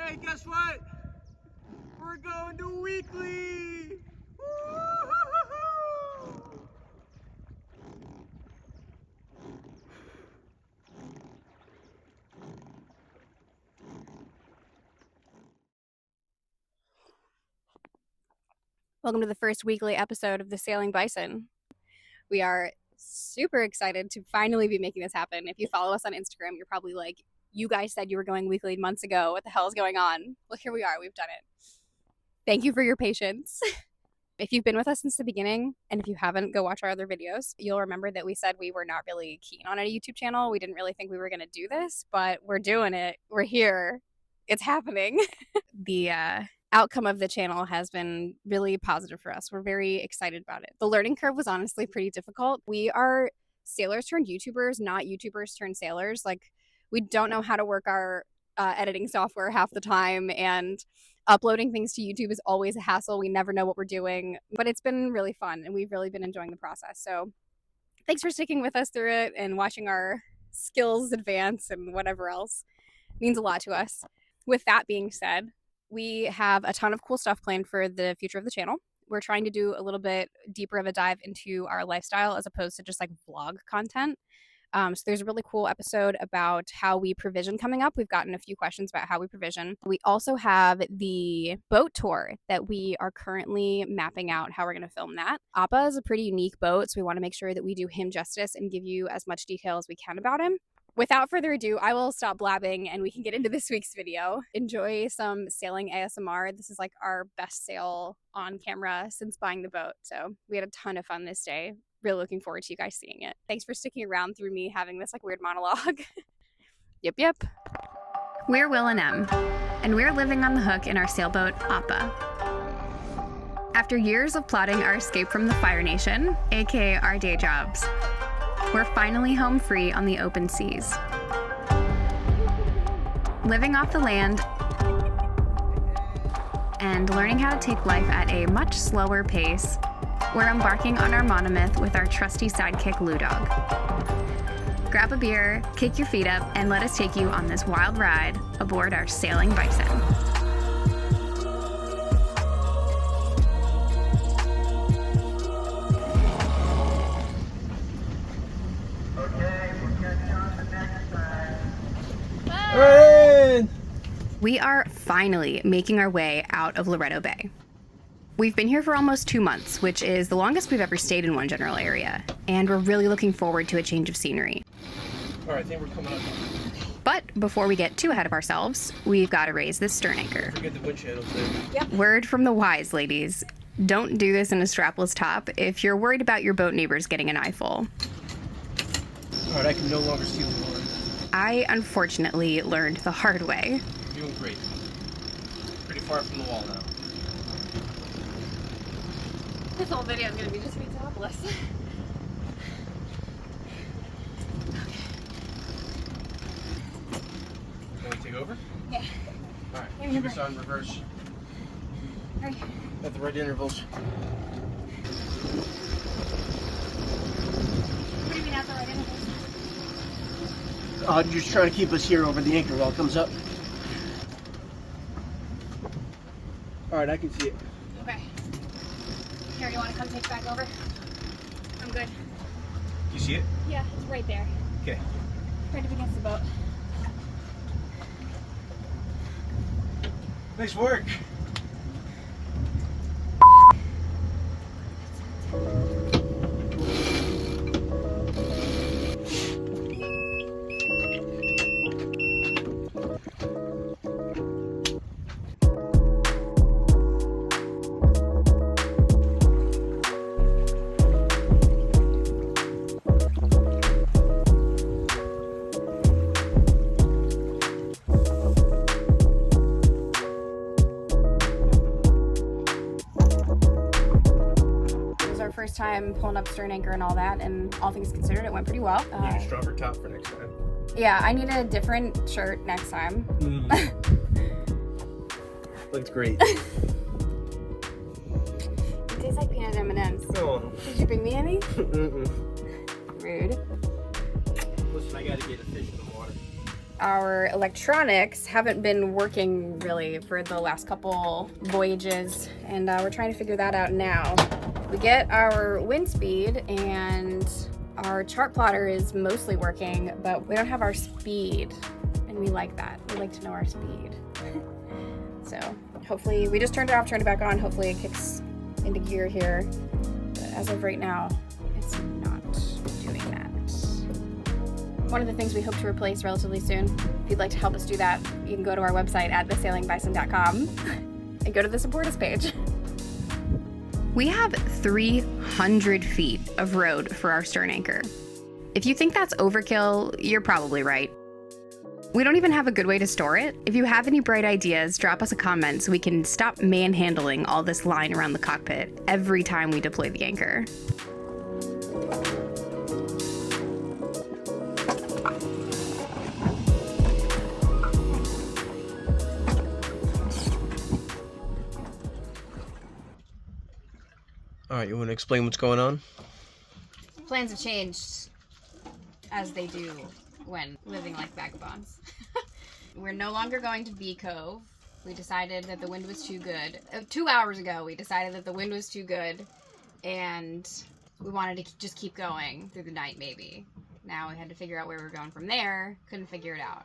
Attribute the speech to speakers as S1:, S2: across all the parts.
S1: Hey, guess what? We're going to weekly! Woo-hoo-hoo-hoo!
S2: Welcome to the first weekly episode of the Sailing Bison. We are super excited to finally be making this happen. If you follow us on Instagram, you're probably like, you guys said you were going weekly months ago. What the hell is going on? Well, here we are. We've done it. Thank you for your patience. If you've been with us since the beginning, and if you haven't, go watch our other videos, you'll remember that we said we were not really keen on a YouTube channel. We didn't really think we were going to do this, but we're doing it. We're here. It's happening. The outcome of the channel has been really positive for us. We're very excited about it. The learning curve was honestly pretty difficult. We are sailors turned YouTubers, not YouTubers turned sailors. Like, we don't know how to work our editing software half the time, and uploading things to YouTube is always a hassle. We never know what we're doing, but it's been really fun and we've really been enjoying the process. So thanks for sticking with us through it and watching our skills advance and whatever else. It means a lot to us. With that being said, we have a ton of cool stuff planned for the future of the channel. We're trying to do a little bit deeper of a dive into our lifestyle as opposed to just like vlog content. So there's a really cool episode about how we provision coming up. We've gotten a few questions about how we provision. We also have the boat tour that we are currently mapping out how we're going to film that. Appa is a pretty unique boat, so we want to make sure that we do him justice and give you as much detail as we can about him. Without further ado, I will stop blabbing and we can get into this week's video. Enjoy some sailing ASMR. This is like our best sail on camera since buying the boat. So we had a ton of fun this day. Really looking forward to you guys seeing it. Thanks for sticking around through me having this like weird monologue. Yep. We're Will and Em, and we're living on the hook in our sailboat, Appa. After years of plotting our escape from the Fire Nation, aka our day jobs, we're finally home free on the open seas. Living off the land and learning how to take life at a much slower pace, we're embarking on our monomyth with our trusty sidekick, Lou Dog. Grab a beer, kick your feet up, and let us take you on this wild ride aboard our Sailing Bison.
S1: Okay, we'll catch you on the next time.
S2: We are finally making our way out of Loretto Bay. We've been here for almost 2 months, which is the longest we've ever stayed in one general area, and we're really looking forward to a change of scenery.
S1: All right, I think we're coming up.
S2: But before we get too ahead of ourselves, we've got to raise this stern anchor.
S1: Forget the wind channels there.
S2: Yep. Word from the wise, ladies. Don't do this in a strapless top if you're worried about your boat neighbors getting an eyeful.
S1: All right, I can no longer see the water.
S2: I unfortunately learned the hard way.
S1: You're doing great. Pretty far from the wall now.
S2: This whole video is going to be just me topless.
S1: Can we take over?
S2: Yeah.
S1: All right, keep us on reverse.
S2: Right.
S1: At the right intervals.
S2: What do you mean at the right intervals?
S1: Just trying to keep us here over the anchor while it comes up. All right, I can see it.
S2: Okay. Here, you want to come take back over? I'm good.
S1: You see it?
S2: Yeah, it's right there.
S1: Okay.
S2: Right up against the boat.
S1: Nice work.
S2: First time pulling up stern anchor and all that, and all things considered, it went pretty well.
S1: Need a stronger top for next time.
S2: Yeah, I need a different shirt next time.
S1: Looks great.
S2: It tastes like peanut M&Ms.
S1: Oh.
S2: Did you bring me any?
S1: Mm-mm.
S2: Rude.
S1: Listen, I gotta get a fish in the water.
S2: Our electronics haven't been working really for the last couple voyages, and we're trying to figure that out now. We get our wind speed and our chart plotter is mostly working, but we don't have our speed, and we like that. We like to know our speed. So hopefully, we just turned it off, turned it back on. Hopefully it kicks into gear here. But as of right now, it's not doing that. One of the things we hope to replace relatively soon, if you'd like to help us do that, you can go to our website at thesailingbison.com and go to the support us page. We have 300 feet of road for our stern anchor. If you think that's overkill, you're probably right. We don't even have a good way to store it. If you have any bright ideas, drop us a comment so we can stop manhandling all this line around the cockpit every time we deploy the anchor.
S3: All right, you want to explain what's going on?
S2: Plans have changed, as they do when living like vagabonds. We're no longer going to B Cove. We decided that the wind was too good. 2 hours ago, we decided that the wind was too good, and we wanted to just keep going through the night, maybe. Now we had to figure out where we were going from there. Couldn't figure it out.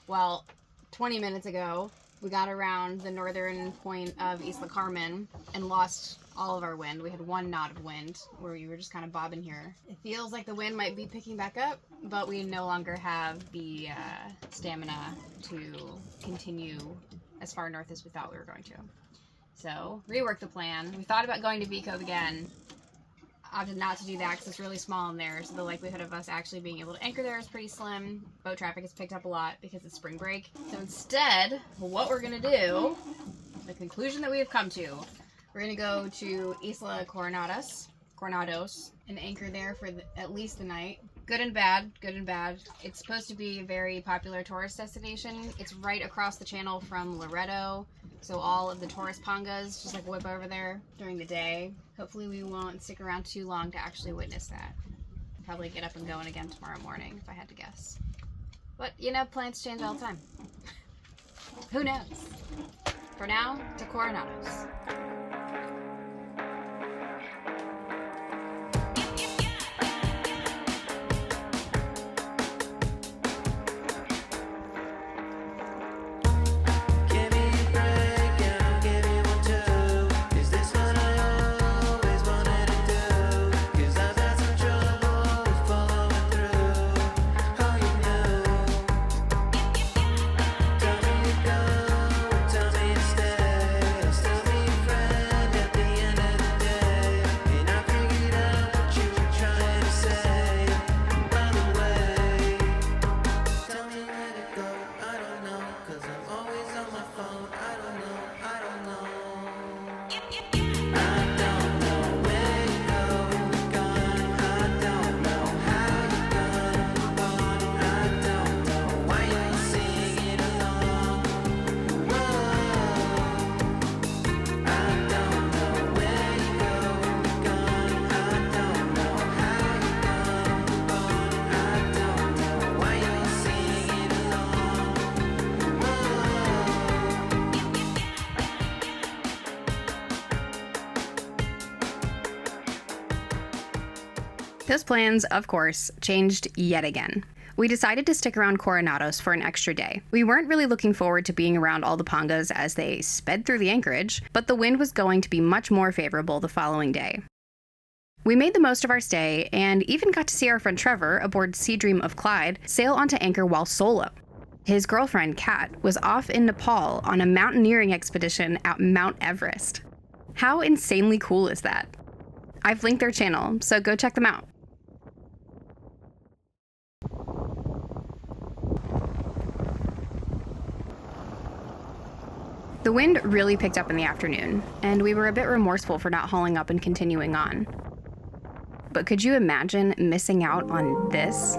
S2: Well, 20 minutes ago, we got around the northern point of Isla Carmen and lost all of our wind. We had 1 knot of wind where we were just kind of bobbing here. It feels like the wind might be picking back up, but we no longer have the stamina to continue as far north as we thought we were going to. So, rework the plan. We thought about going to V Cove again. Opted not to do that because it's really small in there, so the likelihood of us actually being able to anchor there is pretty slim. Boat traffic has picked up a lot because it's spring break. So instead, what we're going to do, the conclusion that we have come to, we're going to go to Isla Coronados, and anchor there for at least the night. Good and bad, good and bad. It's supposed to be a very popular tourist destination. It's right across the channel from Loreto, so all of the tourist pangas just like whip over there during the day. Hopefully we won't stick around too long to actually witness that. Probably get up and going again tomorrow morning, if I had to guess. But, you know, plans change all the time. Who knows? For now, to Coronados.
S4: Those plans, of course, changed yet again. We decided to stick around Coronados for an extra day. We weren't really looking forward to being around all the pangas as they sped through the anchorage, but the wind was going to be much more favorable the following day. We made the most of our stay and even got to see our friend Trevor aboard Sea Dream of Clyde sail onto anchor while solo. His girlfriend, Kat, was off in Nepal on a mountaineering expedition at Mount Everest. How insanely cool is that? I've linked their channel, so go check them out. The wind really picked up in the afternoon, and we were a bit remorseful for not hauling up and continuing on. But could you imagine missing out on this?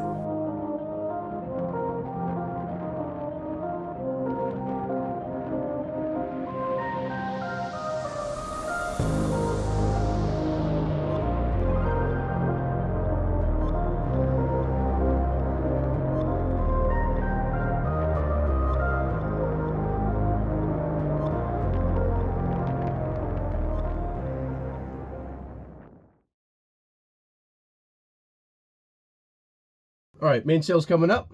S3: All right, mainsail's coming up.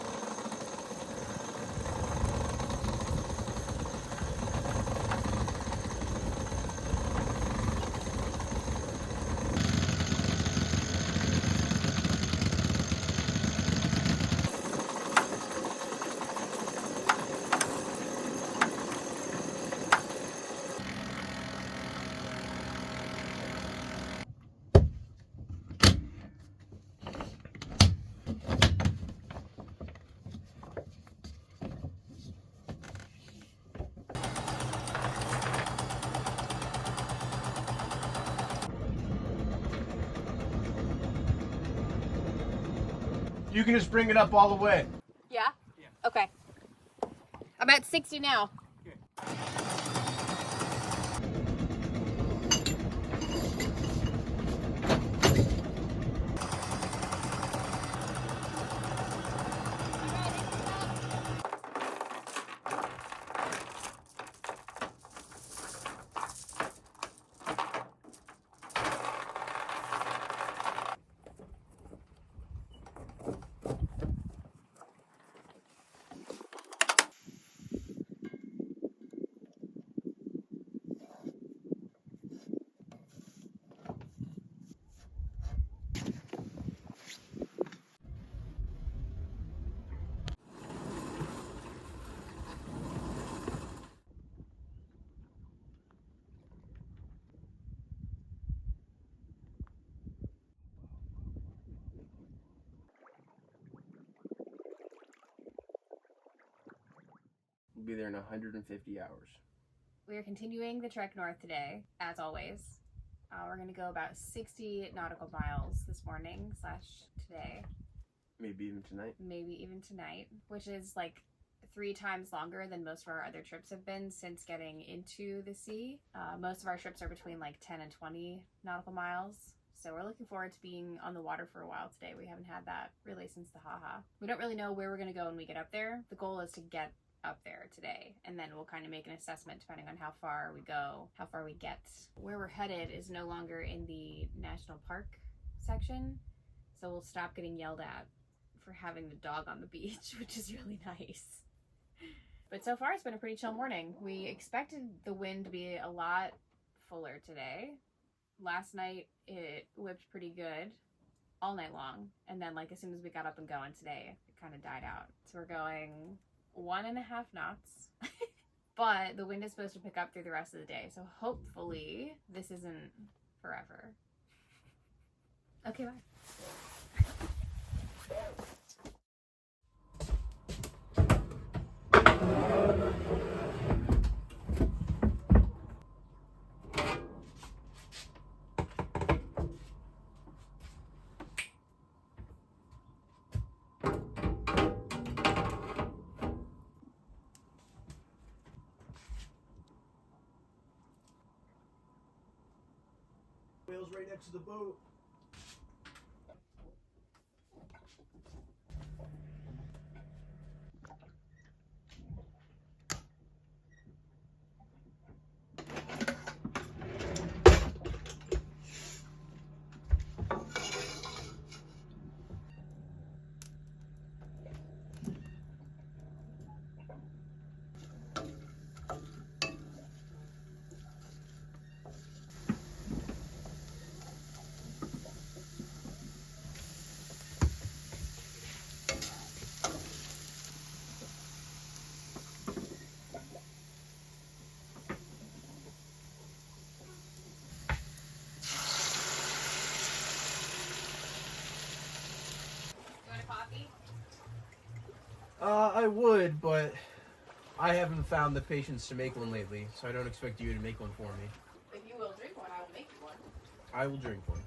S3: You can just bring it up all the way.
S2: Yeah? Okay. I'm at 60 now.
S3: We'll be there in 150 hours.
S2: We are continuing the trek north today, as always. We're going to go about 60 nautical miles this morning / today.
S3: Maybe even tonight.
S2: Maybe even tonight, which is like 3 times longer than most of our other trips have been since getting into the sea. Most of our trips are between like 10 and 20 nautical miles. So we're looking forward to being on the water for a while today. We haven't had that really since the Baja. We don't really know where we're going to go when we get up there. The goal is to get up there today, and then we'll kind of make an assessment depending on how far we go, how far we get. Where we're headed is no longer in the national park section, so we'll stop getting yelled at for having the dog on the beach, which is really nice. But so far it's been a pretty chill morning. We expected the wind to be a lot fuller today. Last night it whipped pretty good all night long, and then like as soon as we got up and going today, it kind of died out. So we're going 1.5 knots, but the wind is supposed to pick up through the rest of the day, so hopefully this isn't forever. Okay, bye.
S3: Whale's right next to the boat. I would, but I haven't found the patience to make one lately, so I don't expect you to make one for me.
S2: If you will drink one, I will make you one.
S3: I will drink one.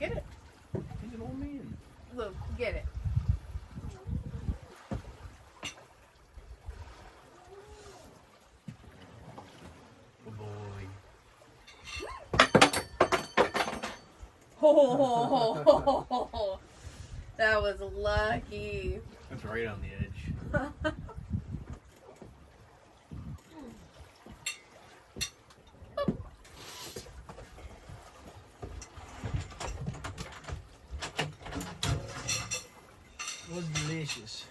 S2: Get it.
S3: He's an old man.
S2: Luke, get it.
S3: Oh boy.
S2: Oh, that was lucky.
S3: That's right on the edge. It was delicious.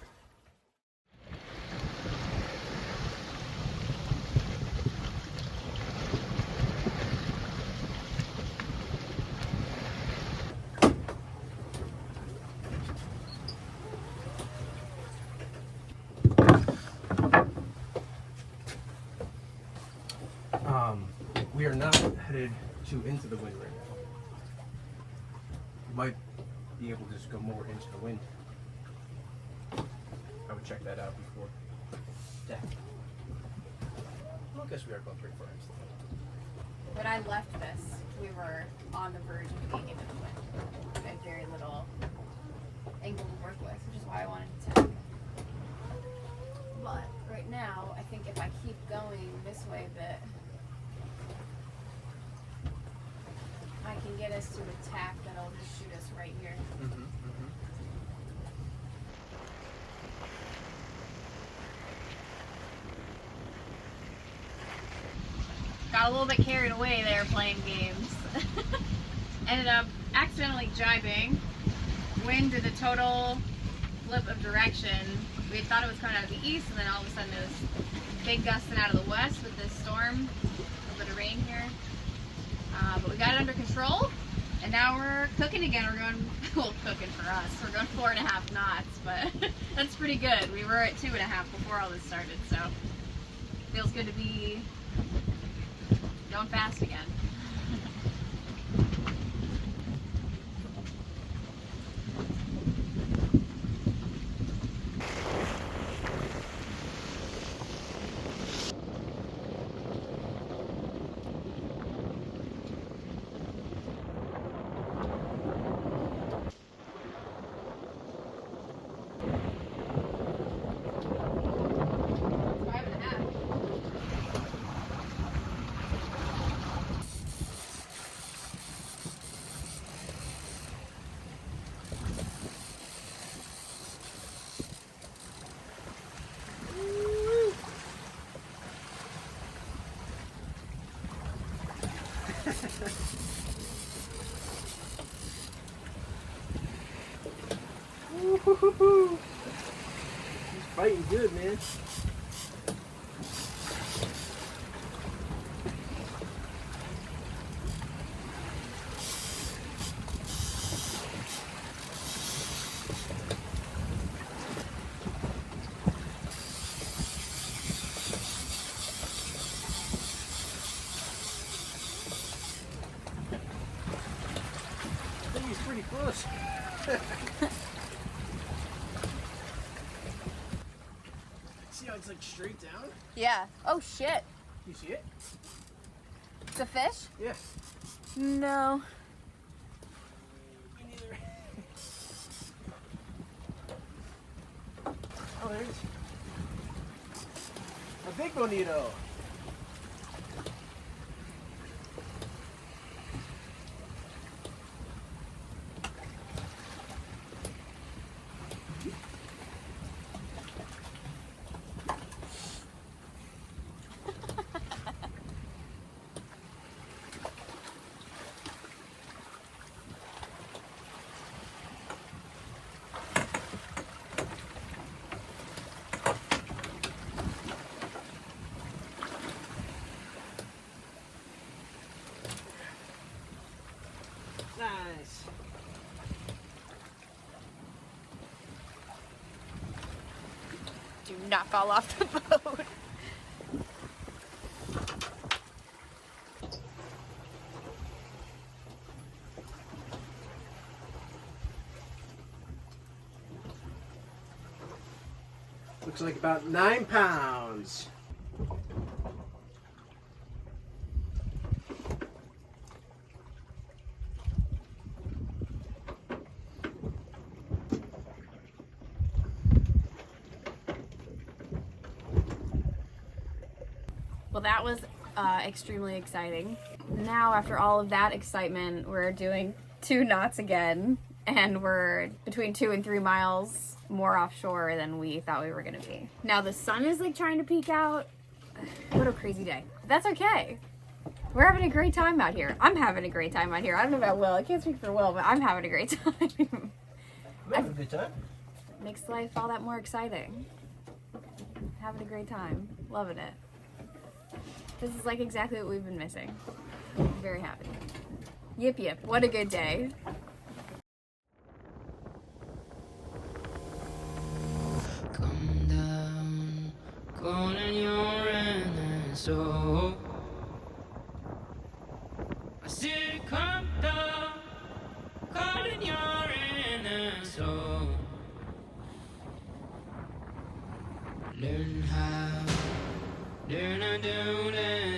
S3: We are not headed into the wind right now. We might be able to just go more into the wind. I would check that out before that. Well, I guess we are going pretty far into the wind.
S2: When I left this, we were on the verge of being into the wind. We had very little angle to work with, which is why I wanted to tack. But right now, I think if I keep going this way a bit, I can get us to a tack that'll just shoot us right here. Got a little bit carried away there playing games. Ended up accidentally jibing. Wind did a total flip of direction. We had thought it was coming out of the east, and then all of a sudden it was big gusting out of the west with this storm. A little bit of rain here. But we got it under control, and now we're cooking again. We're going, well, cooking for us. We're going 4.5 knots, but that's pretty good. We were at 2.5 before all this started, so feels good to be going fast again.
S3: He's fighting good, man. I think he's pretty close. See how it's like straight down?
S2: Yeah. Oh shit.
S3: You see it?
S2: It's a fish?
S3: Yeah.
S2: No.
S3: Me neither. Oh, there it is. A big bonito. Nice.
S2: Do not fall off the boat.
S3: Looks like about 9 pounds.
S2: that was extremely exciting. Now, after all of that excitement, we're doing 2 knots again, and we're between 2 and 3 miles more offshore than we thought we were gonna be. Now the sun is like trying to peek out. What a crazy day. That's okay. We're having a great time out here. I'm having a great time out here. I don't know about Will. I can't speak for Will, but I'm having a great time.
S3: We're having a good time.
S2: Makes life all that more exciting. Having a great time. Loving it. This is like exactly what we've been missing. I'm very happy. Yip yip. What a good day.
S5: Come down, calling your soul. I said, come down, calling your soul. Learn how, learn how to let